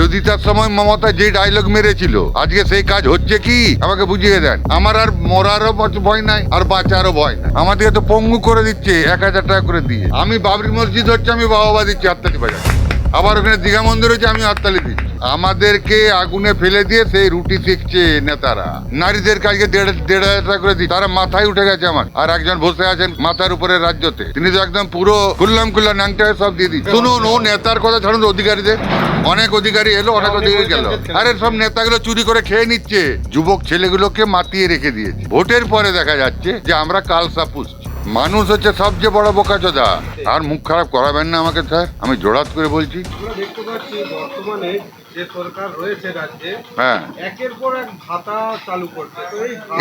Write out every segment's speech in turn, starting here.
বিরোধিতার সময় মমতা যে ডায়লগ মেরেছিল আজকে সেই কাজ হচ্ছে কি আমাকে বুঝিয়ে দেন। আমার আর মরারও ভয় নাই আর বাঁচারও ভয় নাই। আমাদেরকে তো পঙ্গু করে দিচ্ছে 1000 টাকা করে দিয়ে। আমি বাবরি মসজিদ হচ্ছে আমি বাবা দিচ্ছি হাততালি বাজার, আবার ওখানে দীঘা মন্দির হচ্ছে আমি হাততালি দিচ্ছি। আমাদেরকে আগুনে ফেলে দিয়ে সেই রুটি শিখছে নেতারা। নারীদের কাজকে 1,500 টাকা করে দিচ্ছে, তারা মাথায় উঠে গেছে আমার। আর একজন বসে আছেন মাথার উপরে রাজ্যতে, তিনি তো একদম পুরো খুল্লাম ন্যাংটা সব দিয়ে দিচ্ছে। শুনুন, ও নেতার কথা ছাড়ুন, অধিকারীদের অনেক অধিকারী এলো, অনেক অধিকারী গেল। আরে সব নেতাগুলো চুরি করে খেয়ে নিচ্ছে, যুবক ছেলেগুলোকে মাতিয়ে রেখে দিয়েছে। ভোটের পরে দেখা যাচ্ছে যে আমরা কালসা পুষছি। মানুষ হচ্ছে সবচেয়ে বড় বোকাচোদা। আর মুখ খারাপ করাবেন না আমাকে স্যার, আমি জোড়াত করে বলছি। আমরা দেখতে পাচ্ছি বর্তমানে যে সরকার রয়েছে রাজ্যে, হ্যাঁ, একের পর এক ভাতা চালু করছে। তো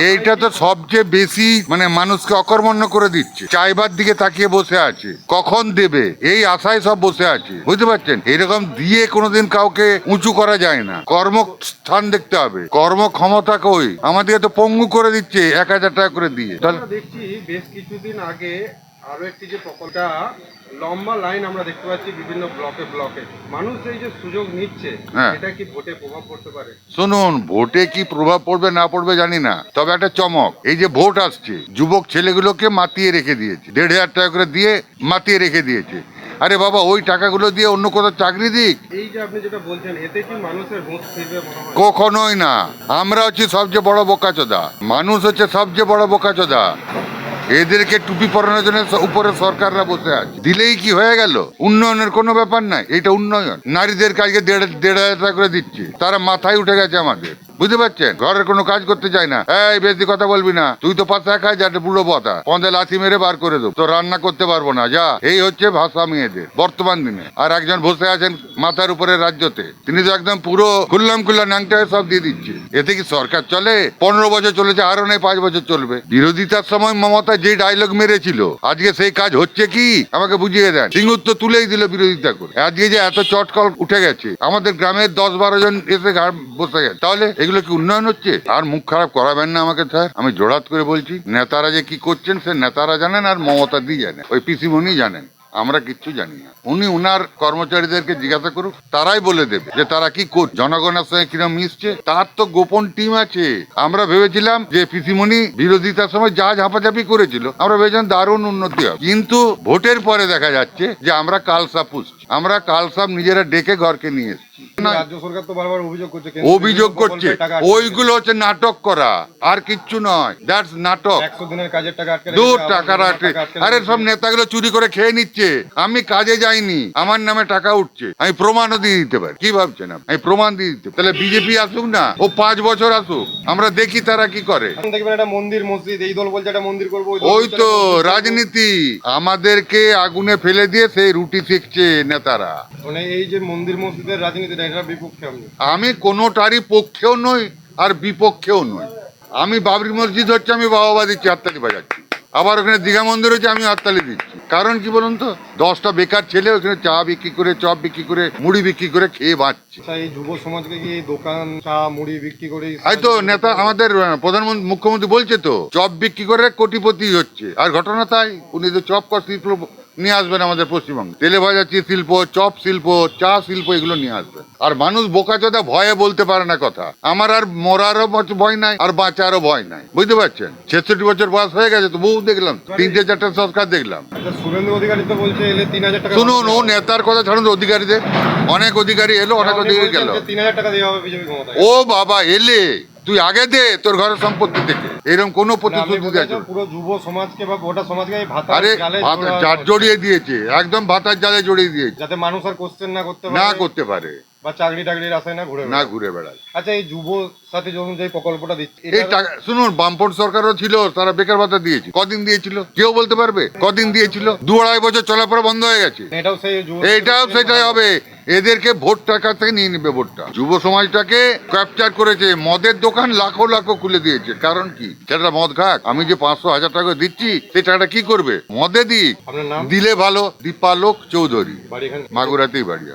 এইটা তো সবচেয়ে বেশি মানে মানুষকে অকর্মণ্য করে দিচ্ছে। চাইবার দিকে তাকিয়ে বসে আছে, কখন দেবে এই আশায় সব বসে আছে, বুঝতে পারছেন? এরকম দিয়ে কোনোদিন কাউকে উঁচু করা যায় না। কর্মস্থান দেখতে হবে, কর্মক্ষমতা কই? আমাদেরকে তো পঙ্গু করে দিচ্ছে 1000 টাকা করে দিয়ে। আমরা দেখছি বেশ কিছুদিন আগে আরো একটি যে প্রকল্পটা লম্বা লাইন আমরা দেখতে পাচ্ছি বিভিন্ন ব্লকে মানুষ এই যে সুযোগ নিচ্ছে, হ্যাঁ, এটা কি ভোটে প্রভাব পড়তে পারে? শুনুন, ভোটে কি প্রভাব পড়বে না পড়বে জানি না, তবে একটা চমক, এই যে ভোট আসছে যুবক ছেলেগুলোকে মাতিয়ে রেখে দিয়েছে, 1,500 টাকা করে দিয়ে মাতিয়ে রেখে দিয়েছে। আরে বাবা, ওই টাকাগুলো দিয়ে অন্য কোথাও চাকরি দিক। এই যে আপনি যেটা বলছেন, এতে কি মানুষের হুঁশ ফিরবে মনে হয়? কখনোই না। আমরা হচ্ছি সবচেয়ে বড় বোকাচোদা, মানুষ হচ্ছে সবচেয়ে বড় বোকাচোদা। এদেরকে টুপি পরানোর জন্য উপরে সরকাররা বসে আছে, দিলেই কি হয়ে গেল? উন্নয়নের কোনো ব্যাপার নাই, এটা উন্নয়ন। নারীদের কাজকে 1,500 টাকা করে দিচ্ছে, তারা মাথায় উঠে গেছে আমাদের, বুঝতে পারছেন? ঘরের কোনো কাজ করতে চায় না। এই বেশি কথা বলবি না, তুই তো পাশে খাই যাতে বুড়ো পথা পন্দে লাথি মেরে বার করে দেবো, তো রান্না করতে পারবো না, যা। এই হচ্ছে ভাষা মেয়েদের বর্তমান দিনে। আর একজন বসে আছেন মাথার উপরে রাজ্যতে, তিনি তো একদম পুরো খুল্লাম ন্যাংটা সব দিয়ে দিচ্ছে। এতে কি সরকার চলে? 15 বছর চলেছে, আরো নেই 5 বছর চলবে। বিরোধিতার সময় মমতা যে ডায়লগ মেরেছিল আজকে সেই কাজ হচ্ছে কি আমাকে বুঝিয়ে দেন। সিঙ্গুর তো তুলেই দিল বিরোধিতা করে। আজকে যে এত চটকল উঠে গেছে, আমাদের গ্রামের 10-12 জন এসে বসে গেছে, তাহলে এগুলো কি উন্নয়ন হচ্ছে? আর মুখ খারাপ করাবেন না আমাকে স্যার, আমি জোড়াত করে বলছি। নেতারা যে কি করছেন সে নেতারা জানেন, আর মমতা দি জানেন, ওই পিসিমণি জানেন, আমরা কিচ্ছু জানি না। উনি উনার কর্মচারীদেরকে জিজ্ঞাসা করুক, তারাই বলে দেবে যে তারা কি করছে, জনগণের সঙ্গে কিরকম মিশছে। তার তো গোপন টিম আছে। আমরা ভেবেছিলাম যে পিসিমণি বিরোধিতার সময় যা ঝাপাঝাপি করেছিল, আমরা ভেবেছিলাম দারুণ উন্নতি হবে, কিন্তু ভোটের পরে দেখা যাচ্ছে যে আমরা কালসাপ পুষছি। আমরা কালসাপ নিজেরা ডেকে ঘরকে নিয়ে এসেছি। রাজ্য সরকার তো বারবার অভিযোগ করছে ওইগুলো হচ্ছে নাটক করা, আর কিচ্ছু নয়। দ্যাটস নাটক। 100 দিনের কাজের টাকা আটকে দূর টাকার আটকে। আরে সব নেতাগুলো চুরি করে খেয়ে নিচ্ছে। আমি কাজে যাইনি, আমার নামে টাকা উঠছে, আমি প্রমাণও দিয়ে দিতে পারি। কি ভাবছেন আপনি? আমি প্রমাণ দিয়ে দিতে। তাহলে বিজেপি আসুক না, ও 5 বছর আসুক, আমরা দেখি তারা কি করে। দেখবেন একটা মন্দির মসজিদ, এই দল বলছে একটা মন্দির করবো, ওই তো রাজনীতি। আমাদেরকে আগুনে ফেলে দিয়ে সেই রুটি শিখছে নেতারা। মানে এই যে মন্দির মসজিদের রাজনীতিটা, এটা বিপক্ষে আমি কোনোটারই পক্ষেও নই আর বিপক্ষেও নই। আমি বাবরি মসজিদ হচ্ছে আমি বাবা দিচ্ছি, হাততালি বাজাচ্ছি। আবার ওখানে দীঘা মন্দির হচ্ছে আমি হাততালি দিচ্ছি। কারণ কি বলুন তো, 10টা বেকার ছেলে ওখানে চা বিক্রি করে, চপ বিক্রি করে, মুড়ি বিক্রি করে খেয়ে বাঁচছে। এই যুব সমাজকে কি দোকান চা মুড়ি বিক্রি করে? এই তো নেতা আমাদের প্রধানমন্ত্রী মুখ্যমন্ত্রী বলছে তো, চপ বিক্রি করে কোটিপতি হচ্ছে। আর ঘটনা তাই, উনি তো চপ শিল্প নিয়ে আসবেন আমাদের পশ্চিমবঙ্গে। তেলে ভাজা শিল্প, চপ শিল্প, চা শিল্প, এগুলো নিয়ে আসবেন। আর মানুষ বোকাচোদা, ভয়ে বলতে পারে না কথা। আমার আর মরারও ভয় নাই আর বাঁচারও ভয় নাই, বুঝতে পারছেন? 66 বছর বয়স হয়ে গেছে, তো বহু দেখলাম, 3-4টা সরকার দেখলাম। শুভেন্দু অধিকারী তো বলছে এলে 3000 টাকা। শুনুন, ও নেতার কথা ছাড়ুন, অধিকারীদের অনেক অধিকারী এলো, অনেক অধিকারী গেল। 3000 টাকা দেওয়া হবে বিজেপি ক্ষমতায়। ও বাবা, এলে তুই আগে দে তোর ঘরের সম্পত্তি থেকে, এরকম কোন প্রতিশ্রুতি আছে? পুরো যুব সমাজকে বা গোটা সমাজকে ভাতা জড়িয়ে দিয়েছে, একদম ভাতার জালে জড়িয়ে দিয়েছে, যাতে মানুষ আর কোশ্চেন না করতে পারে বা চাকরি টাকরির আশায় না ঘুরে বেড়ায়। আচ্ছা, এই যুব সাথী যখন যে প্রকল্পটা দিচ্ছে, এই টাকা শুনুন, বামপন্থ সরকারও ছিল, তারা বেকার ভাতা দিয়েছে। কদিন দিয়েছিল কেউ বলতে পারবে? কদিন দিয়েছিল? 2-2.5 বছর চলার পরে বন্ধ হয়ে গেছে। এটাও সেটাই হবে। এদেরকে ভোট টাকা থেকে নিয়ে নিবে ভোটটা। যুব সমাজটাকে ক্যাপচার করেছে। মদের দোকান লাখো লাখো খুলে দিয়েছে। কারণ কি? সেটা মদ খাক। আমি যে 500-1000 টাকা দিচ্ছি, সেই টাকাটা কি করবে? মদে দিক, দিলে ভালো। দীপালোক চৌধুরী, মাগুরাতেই বাড়ি।